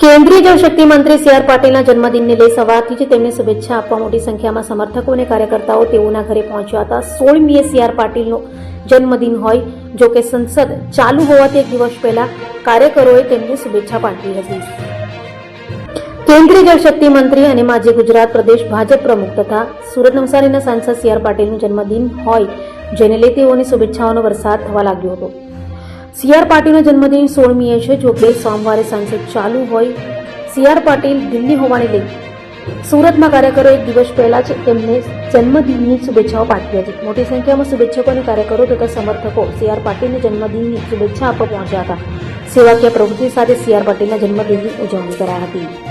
કેન્દ્રીય જળશક્તિ મંત્રી C R પાટીલના જન્મદિનને લઈ સવારથી જ તેમને શુભેચ્છા આપવા મોટી સંખ્યામાં સમર્થકો અને કાર્યકર્તાઓ તેઓના ઘરે પહોંચ્યા હતા. 16મીએ સી આર પાટીલનો જન્મદિન હોય, જો કે સંસદ ચાલુ હોવાથી એક દિવસ પહેલા કાર્યકરોએ તેમને શુભેચ્છા પાઠવી હતી. કેન્દ્રીય જળશક્તિ મંત્રી અને માજી ગુજરાત પ્રદેશ ભાજપ પ્રમુખ તથા સુરત નવસારીના સાંસદ સી આર પાટીલનું જન્મદિન હોય, જેને લઈ તેઓની શુભેચ્છાઓનો વરસાદ થવા લાગ્યો હતો. સી આર પાટીલનો જન્મદિન 16મીએ છે, જો કે સોમવારે સંસદ ચાલુ હોય. સી આર પાટીલ દિલ્હી હોવાને લઈ સુરતમાં કાર્યકરો એક દિવસ પહેલા જ તેમને જન્મદિનની શુભેચ્છાઓ પાઠવી હતી. મોટી સંખ્યામાં શુભેચ્છકો અને કાર્યકરો તથા સમર્થકો સી આર પાટીલને જન્મદિનની શુભેચ્છા આપવા પહોંચ્યા હતા. સેવાકીય પ્રવૃત્તિ સાથે સી આર પાટીલના જન્મદિનની ઉજવણી કરાઈ હતી.